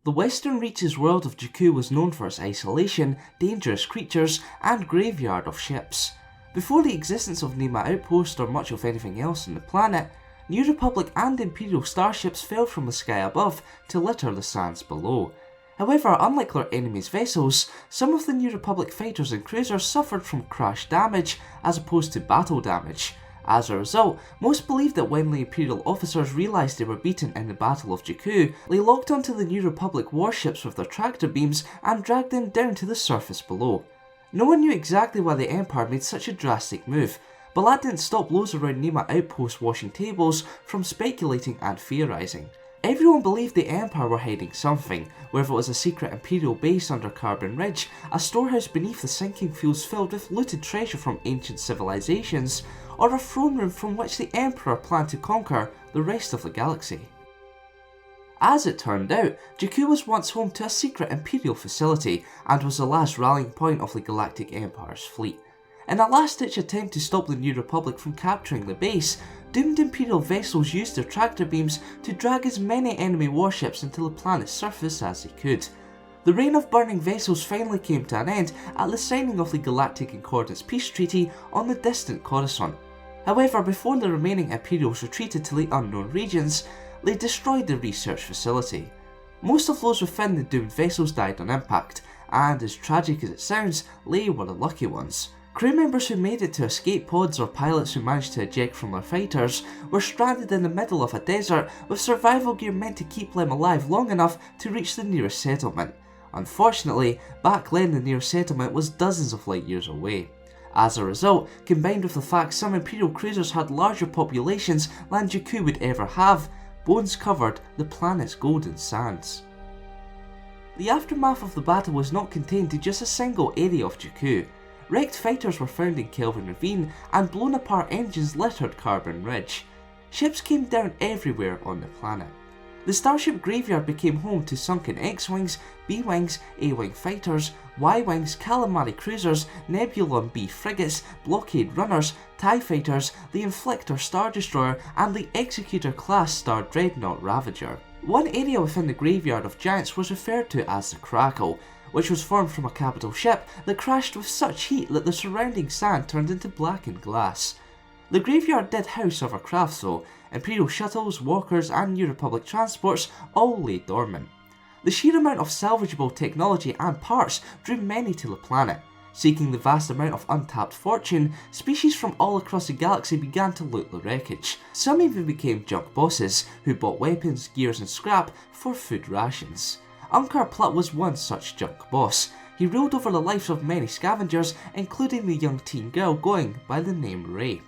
The western reaches world of Jakku was known for its isolation, dangerous creatures, and graveyard of ships. Before the existence of Nema Outpost or much of anything else on the planet, New Republic and Imperial starships fell from the sky above to litter the sands below. However, unlike their enemies' vessels, some of the New Republic fighters and cruisers suffered from crash damage as opposed to battle damage. As a result, most believe that when the Imperial officers realised they were beaten in the Battle of Jakku, they locked onto the New Republic warships with their tractor beams and dragged them down to the surface below. No one knew exactly why the Empire made such a drastic move, but that didn't stop those around Nema Outpost washing tables from speculating and theorising. Everyone believed the Empire were hiding something, whether it was a secret Imperial base under Carbon Ridge, a storehouse beneath the sinking fields filled with looted treasure from ancient civilizations, or a throne room from which the Emperor planned to conquer the rest of the galaxy. As it turned out, Jakku was once home to a secret Imperial facility and was the last rallying point of the Galactic Empire's fleet. In a last-ditch attempt to stop the New Republic from capturing the base, doomed Imperial vessels used their tractor beams to drag as many enemy warships into the planet's surface as they could. The reign of burning vessels finally came to an end at the signing of the Galactic Accordance Peace Treaty on the distant Coruscant. However, before the remaining Imperials retreated to the unknown regions, they destroyed the research facility. Most of those within the doomed vessels died on impact, and as tragic as it sounds, they were the lucky ones. Crew members who made it to escape pods or pilots who managed to eject from their fighters were stranded in the middle of a desert with survival gear meant to keep them alive long enough to reach the nearest settlement. Unfortunately, back then the nearest settlement was dozens of light years away. As a result, combined with the fact some Imperial cruisers had larger populations than Jakku would ever have, bones covered the planet's golden sands. The aftermath of the battle was not contained to just a single area of Jakku. Wrecked fighters were found in Kelvin Ravine, and blown apart engines littered Carbon Ridge. Ships came down everywhere on the planet. The Starship graveyard became home to sunken X-Wings, B-Wings, A-Wing fighters, Y-Wings, Calamari cruisers, Nebula B frigates, blockade runners, TIE fighters, the Inflictor Star Destroyer, and the Executor class Star Dreadnought Ravager. One area within the graveyard of giants was referred to as the Crackle, which was formed from a capital ship that crashed with such heat that the surrounding sand turned into blackened glass. The graveyard did house other crafts though. Imperial shuttles, walkers, and New Republic transports all lay dormant. The sheer amount of salvageable technology and parts drew many to the planet. Seeking the vast amount of untapped fortune, species from all across the galaxy began to loot the wreckage. Some even became junk bosses, who bought weapons, gears, and scrap for food rations. Unkar Plutt was one such junk boss. He ruled over the lives of many scavengers, including the young teen girl going by the name Ray.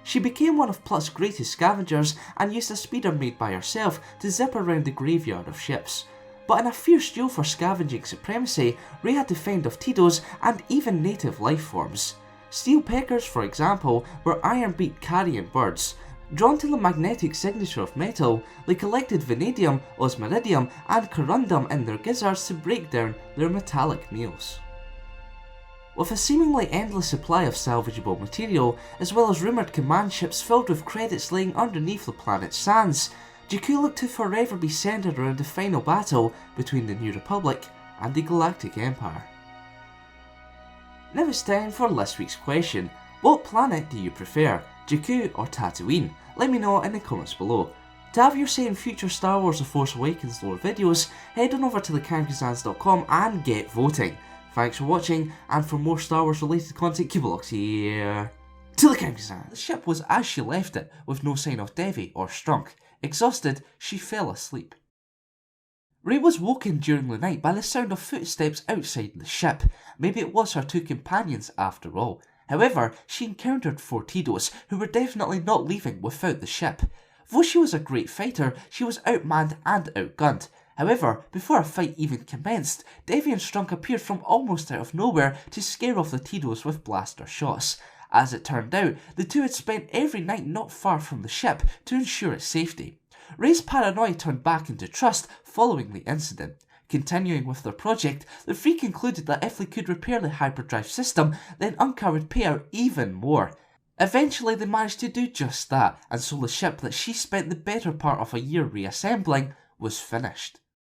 She became one of Plutt's greatest scavengers and used a speeder made by herself to zip around the graveyard of ships. But in a fierce duel for scavenging supremacy, Ray had to fend off Tidos and even native life forms. Steel peckers, for example, were iron-beak carrion birds. Drawn to the magnetic signature of metal, they collected vanadium, osmiridium, and corundum in their gizzards to break down their metallic meals. With a seemingly endless supply of salvageable material, as well as rumoured command ships filled with credits laying underneath the planet's sands, Jakku looked to forever be centred around the final battle between the New Republic and the Galactic Empire. Now it's time for this week's question. What planet do you prefer, Jakku or Tatooine? Let me know in the comments below. To have your say in future Star Wars The Force Awakens lore videos, head on over to thecamkazans.com and get voting. Thanks for watching, and for more Star Wars related content, keep it locked here to the Camkazans. The ship was as she left it, with no sign of Devi or Strunk. Exhausted, she fell asleep. Ray was woken during the night by the sound of footsteps outside the ship. Maybe it was her two companions after all. However, she encountered 4 Tidos, who were definitely not leaving without the ship. Though she was a great fighter, she was outmanned and outgunned. However, before a fight even commenced, Devi and Strunk appeared from almost out of nowhere to scare off the Tidos with blaster shots. As it turned out, the two had spent every night not far from the ship to ensure its safety. Ray's paranoia turned back into trust following the incident. Continuing with their project, the three concluded that if they could repair the hyperdrive system, then Unkar would pay her even more. Eventually they managed to do just that, and so the ship that she spent the better part of a year reassembling was finished.